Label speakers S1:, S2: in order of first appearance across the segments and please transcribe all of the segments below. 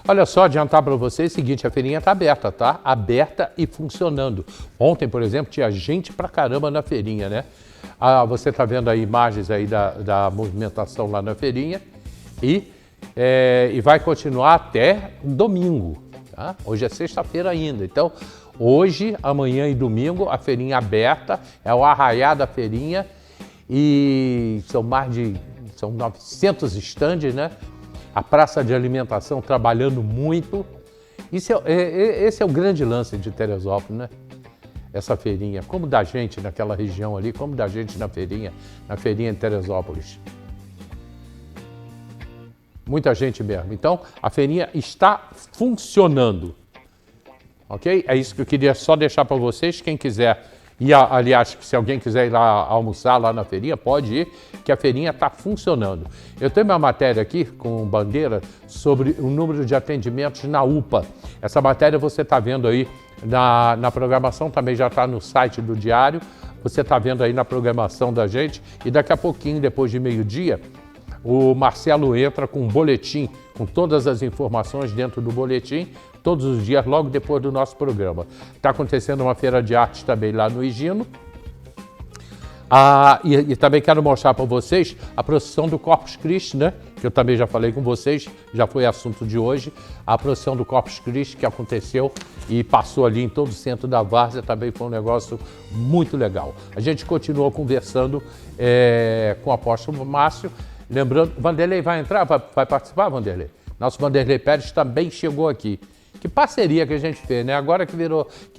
S1: Olha só, adiantar para vocês o seguinte, a feirinha está aberta, tá? Aberta e funcionando. Ontem, por exemplo, tinha gente pra caramba na feirinha, né? Você está vendo aí imagens aí da movimentação lá na feirinha e vai continuar até domingo, tá? Hoje é sexta-feira ainda, então hoje, amanhã e domingo a feirinha aberta, é o arraiá da feirinha e são 900 estandes, né? A praça de alimentação trabalhando muito. Esse é o grande lance de Teresópolis, né? Essa feirinha. Como dá gente naquela região ali, como dá gente na feirinha em Teresópolis. Muita gente mesmo. Então, a feirinha está funcionando. Ok? É isso que eu queria só deixar para vocês. Quem quiser ir, aliás, se alguém quiser ir lá almoçar lá na feirinha, pode ir, que a feirinha está funcionando. Eu tenho uma matéria aqui com bandeira sobre o número de atendimentos na UPA. Essa matéria você está vendo aí na programação, também já está no site do Diário. Você está vendo aí na programação da gente e daqui a pouquinho, depois de meio-dia, o Marcelo entra com um boletim, com todas as informações dentro do boletim, todos os dias, logo depois do nosso programa. Está acontecendo uma feira de arte também lá no Higino. E também quero mostrar para vocês a procissão do Corpus Christi, né? Que eu também já falei com vocês, já foi assunto de hoje. A procissão do Corpus Christi que aconteceu e passou ali em todo o centro da Várzea, também foi um negócio muito legal. A gente continuou conversando com o apóstolo Márcio. Lembrando, Vanderlei vai entrar? Vai participar, Vanderlei? Nosso Vanderlei Pérez também chegou aqui. Que parceria que a gente fez, né? Agora que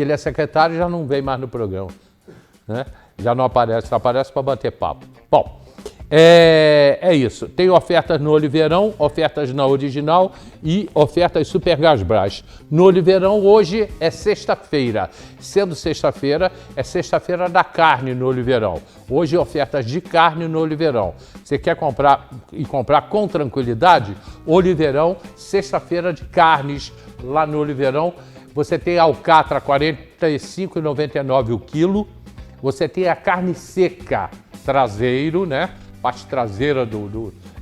S1: ele é secretário, já não vem mais no programa, né? Já não aparece, só aparece para bater papo. Bom, é isso. Tem ofertas no Oliveirão, ofertas na Original e ofertas Super Gasbras. No Oliveirão, hoje é sexta-feira. Sendo sexta-feira, é sexta-feira da carne no Oliveirão. Hoje, ofertas de carne no Oliveirão. Você quer comprar com tranquilidade? Oliveirão, sexta-feira de carnes lá no Oliveirão. Você tem a alcatra R$ 45,99 o quilo. Você tem a carne seca traseiro, né? Parte traseira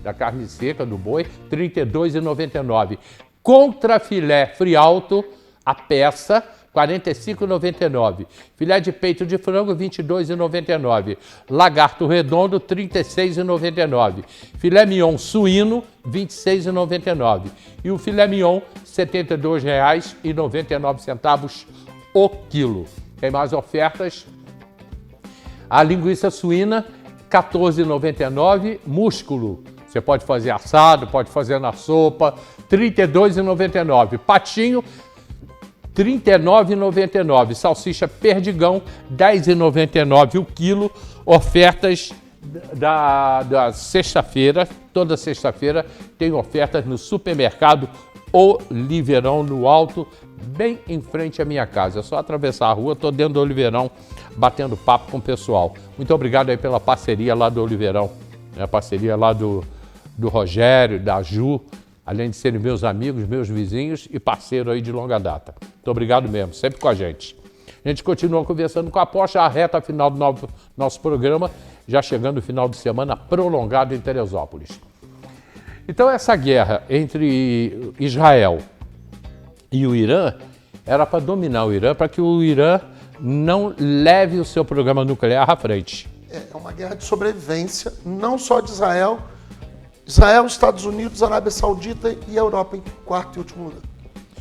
S1: da carne seca do boi, R$ 32,99. Contrafilé frialto, a peça, R$ 45,99. Filé de peito de frango, R$ 22,99. Lagarto redondo, R$ 36,99. Filé mignon suíno, R$ 26,99. E o filé mignon, R$ 72,99 o quilo. Tem mais ofertas? A linguiça suína, R$ 14,99, músculo. Você pode fazer assado, pode fazer na sopa, R$ 32,99. Patinho, R$ 39,99. Salsicha perdigão, R$ 10,99 o quilo. Ofertas da sexta-feira, toda sexta-feira tem ofertas no supermercado Oliveirão, no Alto, bem em frente à minha casa. É só atravessar a rua, estou dentro do Oliveirão, batendo papo com o pessoal. Muito obrigado aí pela parceria lá do Oliveirão, né? A parceria lá do Rogério, da Ju, além de serem meus amigos, meus vizinhos e parceiro aí de longa data. Muito obrigado mesmo, sempre com a gente. A gente continua conversando com a Porsche, a reta final do nosso programa, já chegando o final de semana prolongado em Teresópolis. Então essa guerra entre Israel e o Irã era para dominar o Irã, para que o Irã não leve o seu programa nuclear à frente.
S2: É uma guerra de sobrevivência, não só de Israel, Estados Unidos, Arábia Saudita e a Europa em quarto e último lugar.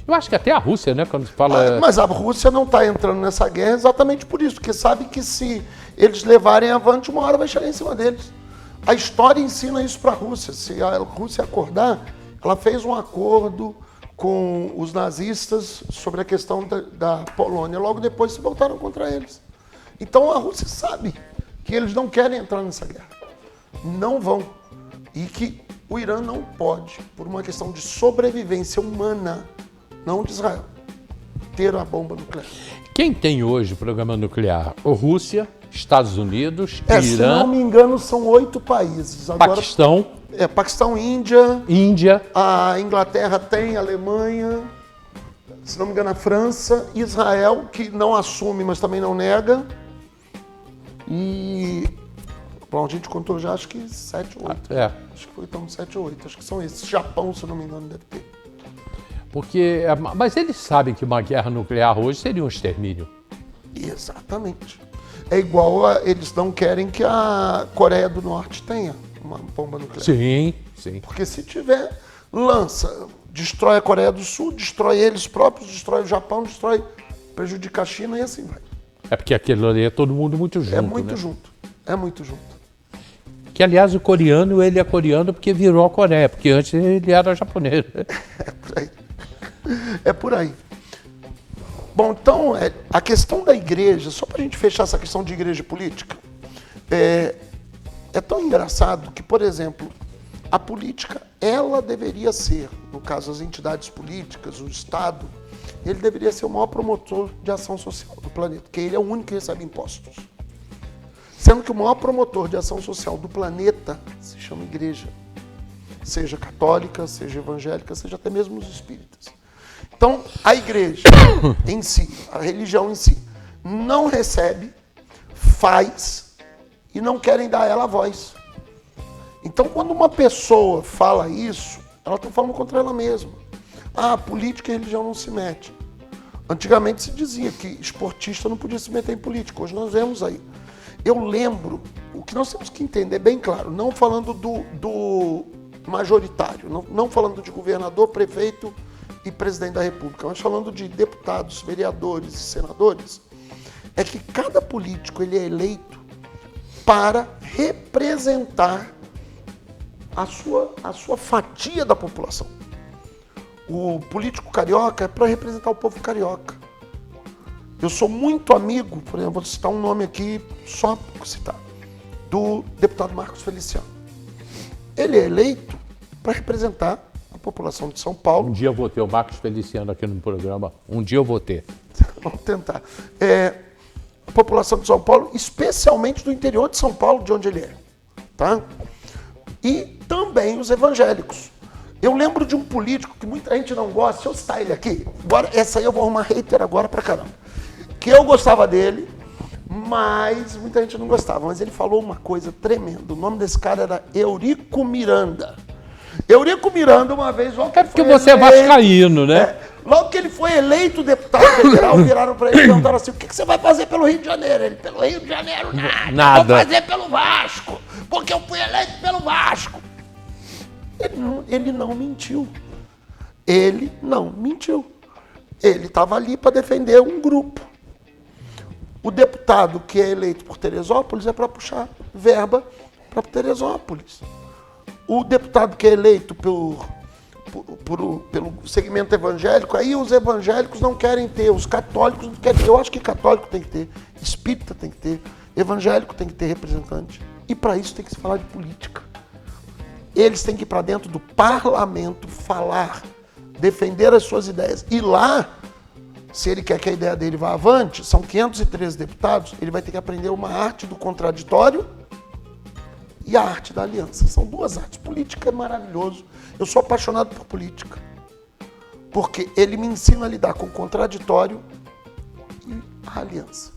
S1: Eu acho que até a Rússia, né, quando se fala...
S2: Mas a Rússia não está entrando nessa guerra exatamente por isso, porque sabe que se eles levarem avante, uma hora vai chegar em cima deles. A história ensina isso para a Rússia. Se a Rússia acordar, ela fez um acordo com os nazistas sobre a questão da Polônia. Logo depois se voltaram contra eles. Então a Rússia sabe que eles não querem entrar nessa guerra. Não vão. E que o Irã não pode, por uma questão de sobrevivência humana, não de Israel, ter a bomba nuclear.
S1: Quem tem hoje o programa nuclear? A Rússia, Estados Unidos, Irã...
S2: Se não me engano, são 8 países. Agora,
S1: Paquistão...
S2: Paquistão, Índia,
S1: Índia,
S2: a Inglaterra tem, a Alemanha, se não me engano a França, Israel, que não assume, mas também não nega, e bom, a gente contou já acho que 7 ou 8.
S1: É.
S2: Acho que foi então 7 ou 8, acho que são esses. Japão, se não me engano, deve ter.
S1: Mas eles sabem que uma guerra nuclear hoje seria um extermínio.
S2: Exatamente. É igual eles não querem que a Coreia do Norte tenha uma bomba nuclear.
S1: Sim, sim.
S2: Porque se tiver, lança, destrói a Coreia do Sul, destrói eles próprios, destrói o Japão, prejudica a China e assim vai.
S1: É porque aquilo ali é todo mundo muito junto.
S2: É muito
S1: né?
S2: junto. É muito junto.
S1: Que, aliás, o coreano, ele é coreano porque virou a Coreia, porque antes ele era japonês.
S2: É por aí. É por aí. Bom, então, a questão da igreja, só para a gente fechar essa questão de igreja política, é tão engraçado que, por exemplo, a política, ela deveria ser, no caso as entidades políticas, o Estado, ele deveria ser o maior promotor de ação social do planeta, porque ele é o único que recebe impostos. Sendo que o maior promotor de ação social do planeta se chama igreja. Seja católica, seja evangélica, seja até mesmo os espíritas. Então, a igreja em si, a religião em si, não recebe, faz e não querem dar a ela a voz. Então, quando uma pessoa fala isso, ela está falando contra ela mesma. Política e religião não se mete. Antigamente se dizia que esportista não podia se meter em política. Hoje nós vemos aí. Eu lembro, o que nós temos que entender bem claro, não falando do majoritário, não falando de governador, prefeito e presidente da República, mas falando de deputados, vereadores e senadores, é que cada político ele é eleito para representar a sua fatia da população. O político carioca é para representar o povo carioca. Eu sou muito amigo, por exemplo, vou citar um nome aqui, só por citar, do deputado Marcos Feliciano. Ele é eleito para representar a população de São Paulo.
S1: Um dia eu vou ter o Marcos Feliciano aqui no programa. Um dia eu vou ter.
S2: Vamos tentar. A população de São Paulo, especialmente do interior de São Paulo, de onde ele é. Tá? E também os evangélicos. Eu lembro de um político que muita gente não gosta, deixa eu citar ele aqui. Agora, essa aí eu vou arrumar hater agora pra caramba. Que eu gostava dele, mas muita gente não gostava. Mas ele falou uma coisa tremenda. O nome desse cara era Eurico Miranda. Eurico Miranda, uma vez...
S1: É porque você é vascaíno, né?
S2: Logo que ele foi eleito deputado federal, viraram para ele e perguntaram assim, o que você vai fazer pelo Rio de Janeiro? Ele, pelo Rio de Janeiro, nada. Vou fazer pelo Vasco, porque eu fui eleito pelo Vasco. Ele não mentiu. Ele não mentiu. Ele estava ali para defender um grupo. O deputado que é eleito por Teresópolis é para puxar verba para Teresópolis. O deputado que é eleito pelo segmento evangélico, aí os evangélicos não querem ter, os católicos não querem ter. Eu acho que católico tem que ter, espírita tem que ter, evangélico tem que ter representante. E para isso tem que se falar de política. Eles têm que ir para dentro do parlamento, falar, defender as suas ideias. E lá, se ele quer que a ideia dele vá avante, são 513 deputados, ele vai ter que aprender uma arte do contraditório e a arte da aliança. São duas artes. Política é maravilhoso. Eu sou apaixonado por política. Porque ele me ensina a lidar com o contraditório e a aliança.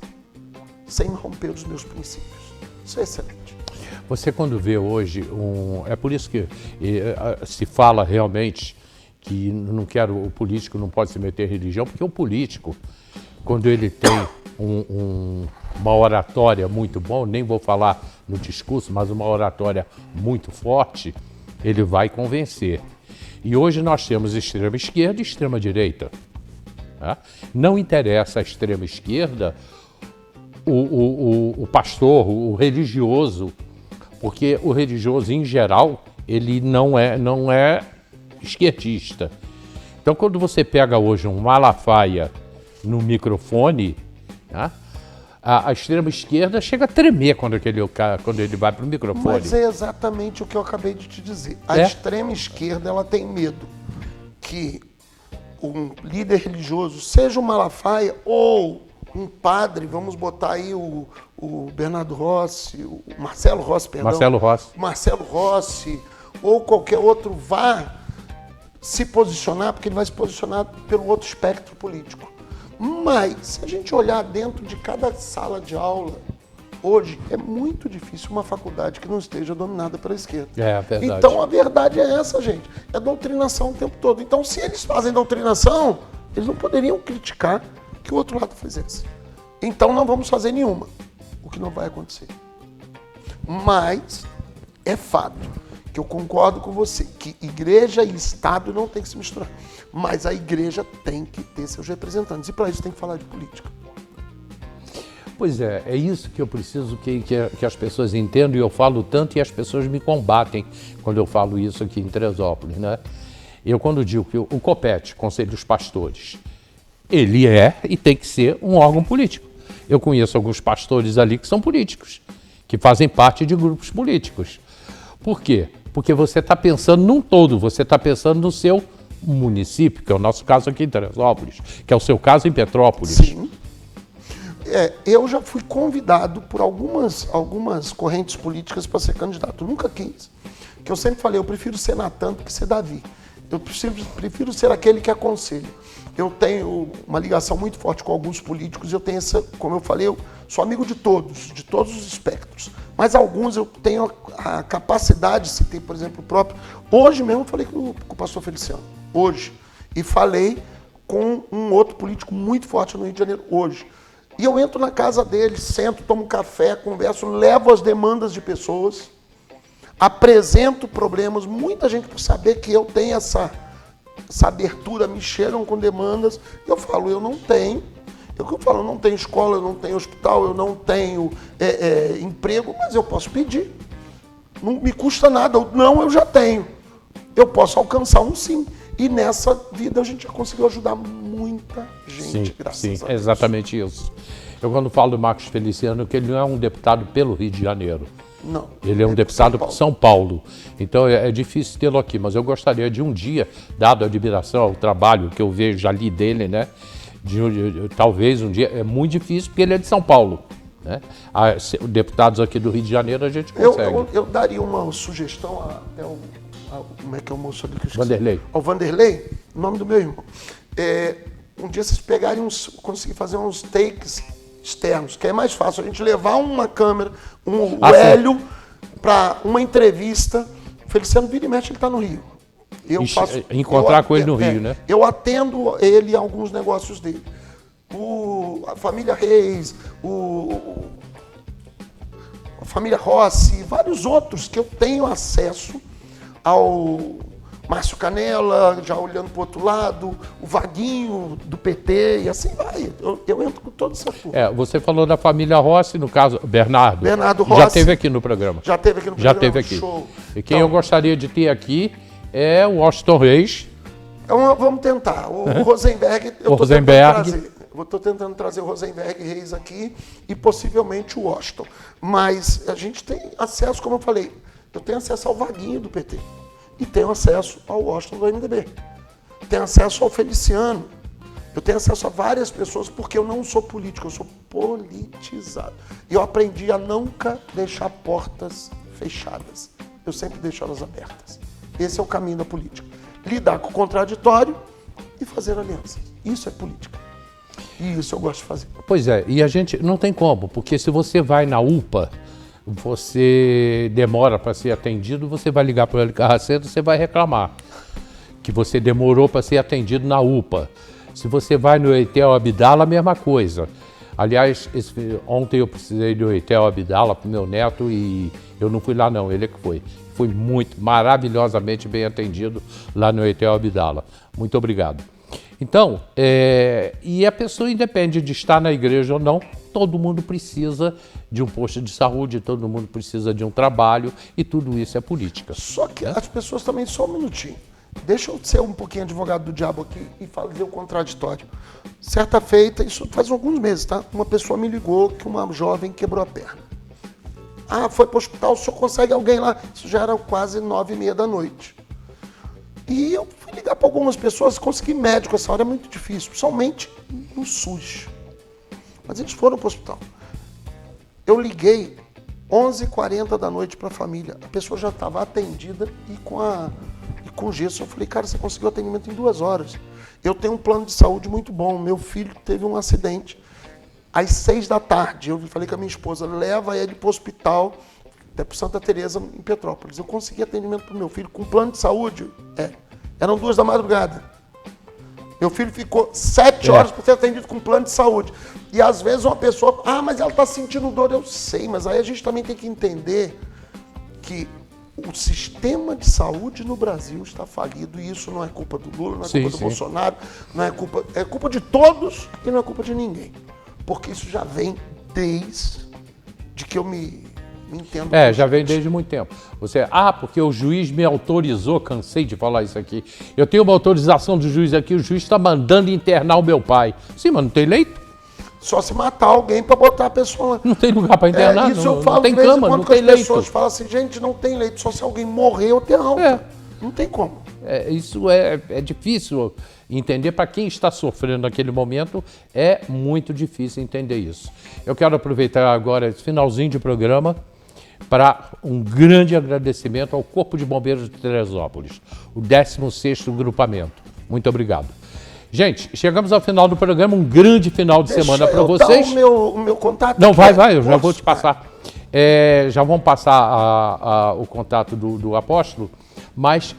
S2: Sem romper os meus princípios. Isso é excelente.
S1: Você quando vê hoje, é por isso que se fala realmente que o político não pode se meter em religião, porque o político, quando ele tem uma oratória muito boa, nem vou falar no discurso, mas uma oratória muito forte, ele vai convencer. E hoje nós temos extrema esquerda e extrema direita. Tá? Não interessa a extrema esquerda, o pastor, o religioso, porque o religioso, em geral, ele não é esquerdista. Então, quando você pega hoje um Malafaia no microfone, tá? A extrema-esquerda chega a tremer quando ele vai para o microfone.
S2: Mas é exatamente o que eu acabei de te dizer. A extrema-esquerda ela tem medo que um líder religioso, seja um Malafaia ou um padre, vamos botar aí o Bernardo Rossi, o Marcelo Rossi, perdão. Marcelo Rossi, ou qualquer outro, vá se posicionar, porque ele vai se posicionar pelo outro espectro político. Mas, se a gente olhar dentro de cada sala de aula, Hoje é muito difícil uma faculdade que não esteja dominada pela esquerda.
S1: É verdade.
S2: Então a verdade é essa, gente. É doutrinação o tempo todo. Então, se eles fazem doutrinação, eles não poderiam criticar que o outro lado fizesse. Então não vamos fazer nenhuma. O que não vai acontecer. Mas é fato que eu concordo com você, que igreja e Estado não tem que se misturar. Mas a igreja tem que ter seus representantes. E para isso tem que falar de política.
S1: Pois é isso que eu preciso que as pessoas entendam, e eu falo tanto e as pessoas me combatem quando eu falo isso aqui em Teresópolis, né? Eu quando digo que o COPET, Conselho dos Pastores, ele é e tem que ser um órgão político. Eu conheço alguns pastores ali que são políticos, que fazem parte de grupos políticos. Por quê? Porque você está pensando num todo, você está pensando no seu município, que é o nosso caso aqui em Teresópolis, que é o seu caso em Petrópolis.
S2: Sim. Eu já fui convidado por algumas correntes políticas para ser candidato. Eu nunca quis. Que eu sempre falei, eu prefiro ser Natan do que ser Davi. Eu prefiro ser aquele que aconselha. Eu tenho uma ligação muito forte com alguns políticos. Eu tenho essa, como eu falei, eu sou amigo de todos os espectros. Mas alguns eu tenho a capacidade, se tem, por exemplo, o próprio... Hoje mesmo eu falei com o pastor Feliciano. Hoje. E falei com um outro político muito forte no Rio de Janeiro. Hoje. E eu entro na casa dele, sento, tomo um café, converso, levo as demandas de pessoas, apresento problemas. Muita gente, por saber que eu tenho essa abertura, me chegam com demandas. Eu falo, eu não tenho. Eu falo, eu não tenho escola, eu não tenho hospital, eu não tenho emprego, mas eu posso pedir. Não me custa nada. Não, eu já tenho. Eu posso alcançar um sim. E nessa vida a gente já conseguiu ajudar muita gente, graças a Deus.
S1: Sim, exatamente isso. Eu quando falo do Marcos Feliciano, que ele não é um deputado pelo Rio de Janeiro.
S2: Não.
S1: Ele é um deputado por São Paulo. Então é difícil tê-lo aqui, mas eu gostaria de um dia, dado a admiração ao trabalho que eu vejo ali dele, né? Talvez um dia, é muito difícil porque ele é de São Paulo. Né? Deputados aqui do Rio de Janeiro a gente consegue.
S2: Eu daria uma sugestão até como é que é o moço ali que eu esqueci?
S1: Vanderlei.
S2: Ao Vanderlei, o nome do meu irmão. Um dia vocês pegarem conseguir fazer uns takes externos, que é mais fácil a gente levar uma câmera, o Hélio, para uma entrevista. O Feliciano vira e mexe, ele está no Rio.
S1: Encontrar com ele no Rio, né?
S2: Eu atendo ele a alguns negócios dele. A família Reis, a família Rossi, vários outros que eu tenho acesso ao Márcio Canela, já olhando para o outro lado, o Vaguinho do PT, e assim vai. Eu entro com toda essa turma.
S1: Você falou da família Rossi, no caso, Bernardo.
S2: Bernardo Rossi.
S1: Já esteve aqui no programa.
S2: Já esteve aqui no programa.
S1: Já esteve aqui.
S2: Show.
S1: E quem eu gostaria de ter aqui é o Washington Reis.
S2: Vamos tentar. O Rosenberg, eu estou tentando trazer o Rosenberg Reis aqui e possivelmente o Washington. Mas a gente tem acesso, como eu falei, eu tenho acesso ao Vaguinho do PT e tenho acesso ao Washington do MDB. Tenho acesso ao Feliciano. Eu tenho acesso a várias pessoas porque eu não sou político, eu sou politizado. E eu aprendi a nunca deixar portas fechadas. Eu sempre deixo elas abertas. Esse é o caminho da política. Lidar com o contraditório e fazer alianças. Isso é política. E isso eu gosto de fazer.
S1: Pois é, e a gente não tem como, porque se você vai na UPA, você demora para ser atendido, você vai ligar para o Hélio Carracedo, você vai reclamar que você demorou para ser atendido na UPA. Se você vai no Eitel Abdala, a mesma coisa. Aliás, ontem eu precisei do Eitel Abdala para o meu neto e eu não fui lá não, ele é que foi. Fui maravilhosamente bem atendido lá no Eitel Abdala. Muito obrigado. Então, e a pessoa independe de estar na igreja ou não, todo mundo precisa de um posto de saúde, todo mundo precisa de um trabalho e tudo isso é política.
S2: Só que as pessoas também, só um minutinho, deixa eu ser um pouquinho advogado do diabo aqui e fazer o contraditório. Certa feita, isso faz alguns meses, tá? Uma pessoa me ligou que uma jovem quebrou a perna. Foi para o hospital, o senhor consegue alguém lá? Isso já era quase 9h30 da noite. E eu fui ligar para algumas pessoas, conseguir médico essa hora é muito difícil, principalmente no SUS. Mas eles foram para o hospital. Eu liguei 11h40 da noite para a família. A pessoa já estava atendida e com gesso. Eu falei, cara, você conseguiu atendimento em 2 horas. Eu tenho um plano de saúde muito bom. Meu filho teve um acidente. Às 6 da tarde, eu falei com a minha esposa, leva ele para o hospital, até para Santa Teresa, em Petrópolis. Eu consegui atendimento para o meu filho com plano de saúde. Eram 2 da madrugada. Meu filho ficou 7 horas para ser atendido com plano de saúde. E às vezes uma pessoa, mas ela está sentindo dor, eu sei, mas aí a gente também tem que entender que o sistema de saúde no Brasil está falido e isso não é culpa do Lula, não é culpa do Bolsonaro, não é culpa de todos e não é culpa de ninguém. Porque isso já vem desde que eu me entendo.
S1: Já vem desde muito tempo. Você, porque o juiz me autorizou, cansei de falar isso aqui. Eu tenho uma autorização do juiz aqui, o juiz está mandando internar o meu pai. Sim, mas não tem leito?
S2: Só se matar alguém para botar a pessoa lá.
S1: Não tem lugar para internar,
S2: isso eu falo, não
S1: tem cama, não tem leito. As pessoas
S2: falam assim, gente, não tem leito, só se alguém morrer ou ter alta. Não tem como.
S1: Isso é difícil entender para quem está sofrendo naquele momento, é muito difícil entender isso. Eu quero aproveitar agora esse finalzinho de programa para um grande agradecimento ao Corpo de Bombeiros de Teresópolis, o 16º grupamento. Muito obrigado. Gente, chegamos ao final do programa, um grande final de semana para vocês.
S2: Deixa eu dar o meu contato.
S1: Não, vai, eu já vou te passar. Já vão passar o contato do apóstolo,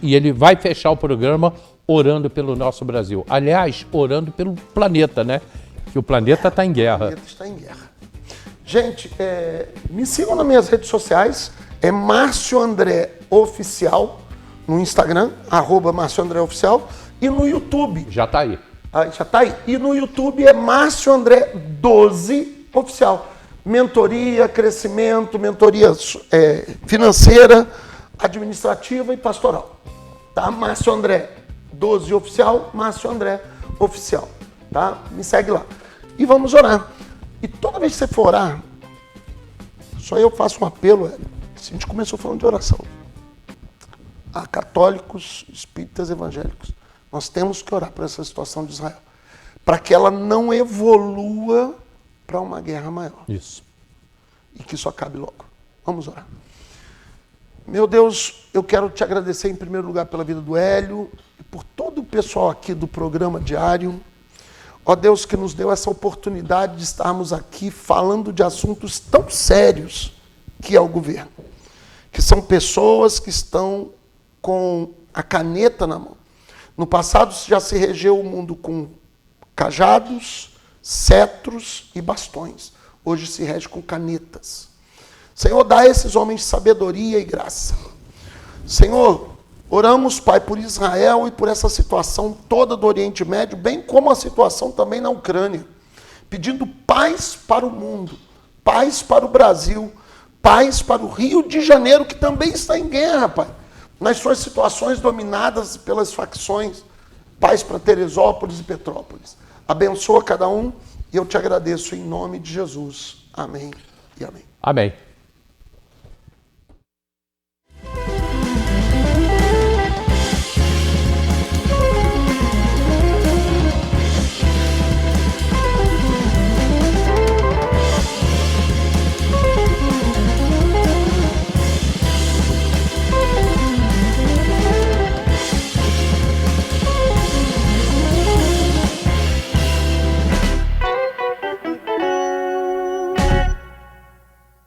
S1: e ele vai fechar o programa orando pelo nosso Brasil. Aliás, orando pelo planeta, né? Que o planeta está em guerra.
S2: O planeta está em guerra. Gente, me sigam nas minhas redes sociais, é Márcio André Oficial, no Instagram, @Márcio André Oficial, e no YouTube.
S1: Já está aí.
S2: Já está aí. E no YouTube é Márcio André 12 Oficial. Mentoria, crescimento, mentoria financeira, administrativa e pastoral. Tá? Márcio André 12 Oficial, Márcio André Oficial. Tá? Me segue lá. E vamos orar. E toda vez que você for orar, só eu faço um apelo, a gente começou falando de oração. A católicos, espíritas, evangélicos, nós temos que orar por essa situação de Israel, para que ela não evolua para uma guerra maior.
S1: Isso.
S2: E que isso acabe logo. Vamos orar. Meu Deus, eu quero te agradecer em primeiro lugar pela vida do Hélio e por todo o pessoal aqui do programa diário. Ó Deus, que nos deu essa oportunidade de estarmos aqui falando de assuntos tão sérios que é o governo. Que são pessoas que estão com a caneta na mão. No passado já se regeu o mundo com cajados, cetros e bastões. Hoje se rege com canetas. Senhor, dá a esses homens sabedoria e graça. Senhor, oramos, Pai, por Israel e por essa situação toda do Oriente Médio, bem como a situação também na Ucrânia, pedindo paz para o mundo, paz para o Brasil, paz para o Rio de Janeiro, que também está em guerra, Pai, nas suas situações dominadas pelas facções, paz para Teresópolis e Petrópolis. Abençoa cada um e eu te agradeço em nome de Jesus. Amém e amém.
S1: Amém.